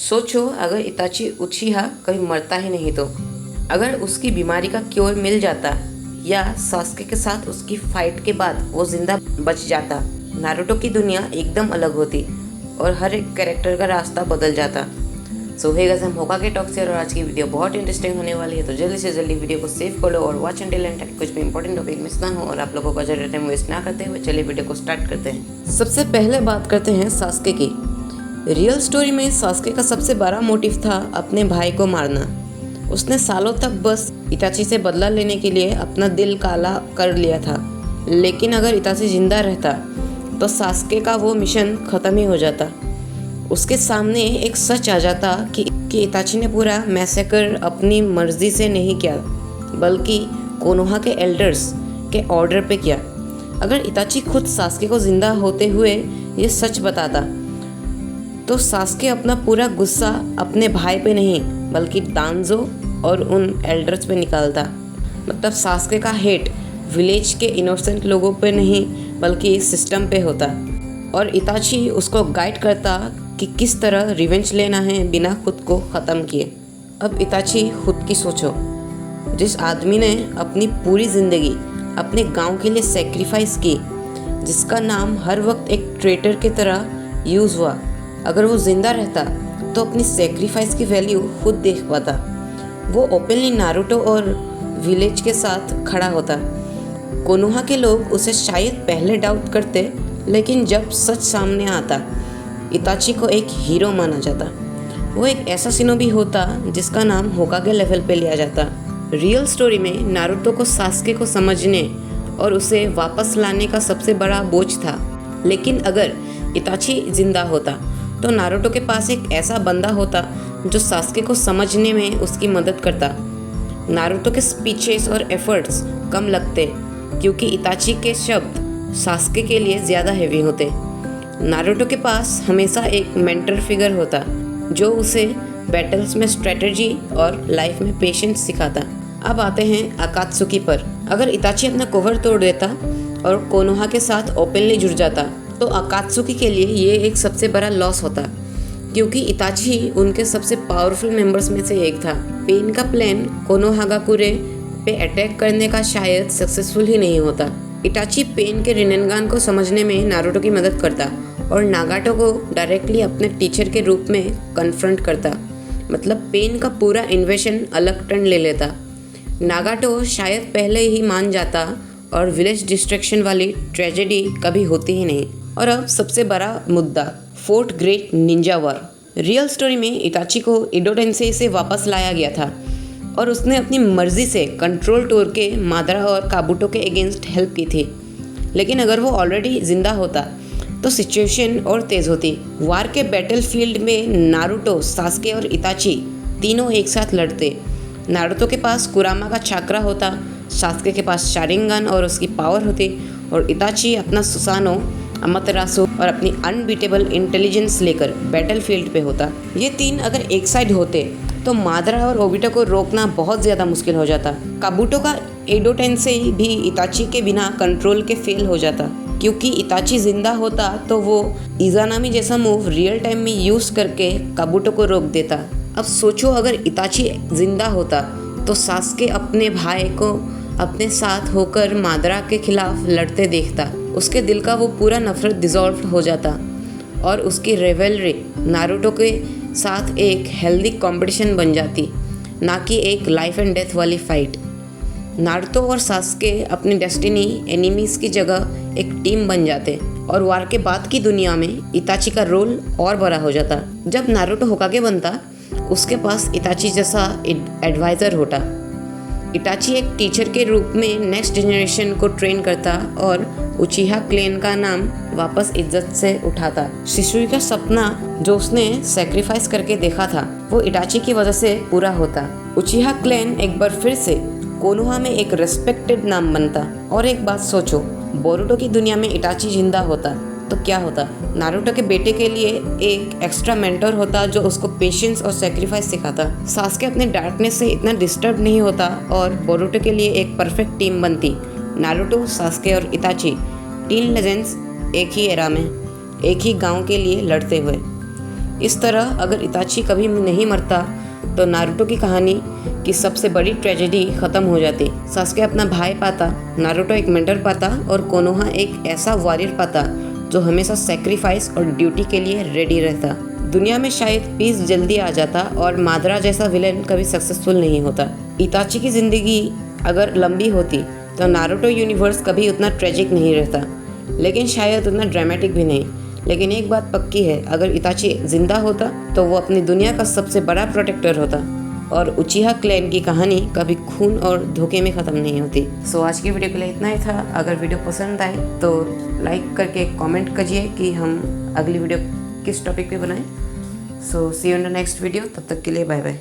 सोचो अगर इताची उचिहा कभी मरता ही नहीं तो, अगर उसकी बीमारी का क्योर मिल जाता या सास्के के साथ उसकी फाइट के बाद वो जिंदा बच जाता, नारुतो की दुनिया एकदम अलग होती और हर एक कैरेक्टर का रास्ता बदल जाता। सो हे गाइस, हम होकागे टॉक से और आज की वीडियो बहुत इंटरेस्टिंग होने वाली है, तो जल्दी से जल्दी वीडियो को सेव कर लो और वॉच एंड एंड ताकि कुछ भी इंपॉर्टेंट टॉपिक मिस ना हो और आप लोगों का ज़्यादा टाइम वेस्ट ना करते हुए चलिए वीडियो को स्टार्ट करते हैं। सबसे पहले बात करते हैं सास्के की। रियल स्टोरी में सास्के का सबसे बड़ा मोटिव था अपने भाई को मारना। उसने सालों तक बस इताची से बदला लेने के लिए अपना दिल काला कर लिया था, लेकिन अगर इताची जिंदा रहता तो सास्के का वो मिशन ख़त्म ही हो जाता। उसके सामने एक सच आ जाता कि इताची ने पूरा मैसेकर अपनी मर्जी से नहीं किया, बल्कि कोनोहा के एल्डर्स के ऑर्डर पे किया। अगर इताची खुद सास्के को जिंदा होते हुए ये सच बताता तो सास्के अपना पूरा गुस्सा अपने भाई पे नहीं बल्कि दांजो और उन एल्डर्स पे निकालता। मतलब सास्के का हेट विलेज के इनोसेंट लोगों पे नहीं बल्कि सिस्टम पे होता और इताची उसको गाइड करता कि किस तरह रिवेंज लेना है बिना खुद को ख़त्म किए। अब इताची खुद की सोचो, जिस आदमी ने अपनी पूरी ज़िंदगी अपने गांव के लिए सेक्रीफाइस की, जिसका नाम हर वक्त एक ट्रेटर की तरह यूज़ हुआ, अगर वो ज़िंदा रहता तो अपनी सेक्रीफाइस की वैल्यू खुद देख पाता। वो ओपनली नारुतो और विलेज के साथ खड़ा होता। कोनोहा के लोग उसे शायद पहले डाउट करते, लेकिन जब सच सामने आता इताची को एक हीरो माना जाता। वो एक ऐसा शिनोबी होता जिसका नाम होकागे लेवल पे लिया जाता। रियल स्टोरी में नारुतो को सास्के को समझने और उसे वापस लाने का सबसे बड़ा बोझ था, लेकिन अगर इताची जिंदा होता तो नारुतो के पास एक ऐसा बंदा होता जो सास्के को समझने में उसकी मदद करता। नारुतो के स्पीचेस और एफर्ट्स कम लगते क्योंकि इताची के शब्द सास्के के लिए ज़्यादा हैवी होते। नारुतो के पास हमेशा एक मेंटर फिगर होता जो उसे बैटल्स में स्ट्रेटजी और लाइफ में पेशेंस सिखाता। अब आते हैं अकात्सुकी पर। अगर इताची अपना कवर तोड़ देता और कोनोहा के साथ ओपनली जुड़ जाता तो अकात्सुकी के लिए ये एक सबसे बड़ा लॉस होता, क्योंकि इताची उनके सबसे पावरफुल मेंबर्स में से एक था। पेन का प्लान कोनोहागाकुरे पे अटैक करने का शायद सक्सेसफुल ही नहीं होता। इताची पेन के रिनेनगान को समझने में नारुतो की मदद करता और नागाटो को डायरेक्टली अपने टीचर के रूप में कन्फ्रंट करता। मतलब पेन का पूरा इन्वेशन अलग टर्न ले लेता। नागाटो शायद पहले ही मान जाता और विलेज डिस्ट्रक्शन वाली ट्रेजेडी कभी होती ही नहीं। और अब सबसे बड़ा मुद्दा, फोर्थ ग्रेट निंजा वार। रियल स्टोरी में इताची को ईडो टेंसेई से वापस लाया गया था और उसने अपनी मर्जी से कंट्रोल तोड़ के मादरा और काबुटो के अगेंस्ट हेल्प की थी। लेकिन अगर वो ऑलरेडी जिंदा होता तो सिचुएशन और तेज़ होती। वार के बैटलफील्ड में नारुतो, सास्के और इताची तीनों एक साथ लड़ते। नारुतो के पास कुरामा का चाक्रा होता, सास्के के पास शारिंगन और उसकी पावर होती, और इताची अपना सुसानो, अमातेरासु और अपनी अनबीटेबल इंटेलिजेंस लेकर बैटलफील्ड पे होता। ये तीन अगर एक साइड होते तो मादरा और ओबिटो को रोकना बहुत ज़्यादा मुश्किल हो जाता। काबुटो का ईडो टेंसेई भी इताची के बिना कंट्रोल के फेल हो जाता, क्योंकि इताची जिंदा होता तो वो इज़ानामी जैसा मूव रियल टाइम में यूज़ करके काबुटो को रोक देता। अब सोचो अगर इताची जिंदा होता तो सास्के अपने भाई को अपने साथ होकर मादरा के खिलाफ लड़ते देखता। उसके दिल का वो पूरा नफरत डिसॉल्व हो जाता और उसकी रिवेलरी नारुतो के साथ एक हेल्दी कंपटीशन बन जाती, ना कि एक लाइफ एंड डेथ वाली फाइट। नारुतो और सास्के अपनी डेस्टिनी एनिमीज की जगह एक टीम बन जाते और वार के बाद की दुनिया में इताची का रोल और बड़ा हो जाता। जब नारुतो होकागे बनता उसके पास इताची जैसा एडवाइज़र होता। इताची एक टीचर के रूप में नेक्स्ट जनरेशन को ट्रेन करता और उचिहा क्लैन का नाम वापस इज्जत से उठाता। शिशुई का सपना जो उसने सेक्रीफाइस करके देखा था वो इताची की वजह से पूरा होता। उचिहा क्लैन एक बार फिर से कोनोहा में एक रेस्पेक्टेड नाम बनता। और एक बात सोचो, बोरुटो की दुनिया में इताची जिंदा होता तो क्या होता? नारुतो के बेटे के लिए एक एक्स्ट्रा मेंटर होता जो उसको पेशेंस और सेक्रीफाइस सिखाता। सास्के अपने डार्कनेस से इतना डिस्टर्ब नहीं होता और बोरुटो के लिए एक परफेक्ट टीम बनती। नारुतो, सास्के और इताची, तीन लेजेंड्स एक ही एरा में एक ही गांव के लिए लड़ते हुए। इस तरह अगर इताची कभी नहीं मरता तो नारुतो की कहानी की सबसे बड़ी ट्रेजेडी ख़त्म हो जाती। सास्के अपना भाई पाता, नारुतो एक मेंटर पाता और कोनोहा एक ऐसा वॉरियर पाता जो हमेशा सेक्रीफाइस और ड्यूटी के लिए रेडी रहता। दुनिया में शायद पीस जल्दी आ जाता और मादरा जैसा विलेन कभी सक्सेसफुल नहीं होता। इताची की ज़िंदगी अगर लंबी होती तो नारुतो यूनिवर्स कभी उतना ट्रेजिक नहीं रहता, लेकिन शायद उतना ड्रामेटिक भी नहीं। लेकिन एक बात पक्की है, अगर इताची जिंदा होता तो वो अपनी दुनिया का सबसे बड़ा प्रोटेक्टर होता और उचिहा क्लैन की कहानी कभी खून और धोखे में ख़त्म नहीं होती। सो आज की वीडियो के लिए इतना ही था। अगर वीडियो पसंद आए तो लाइक करके कमेंट कीजिए कि हम अगली वीडियो किस टॉपिक पे बनाएं। So see you in the next video. तब तक के लिए बाय बाय।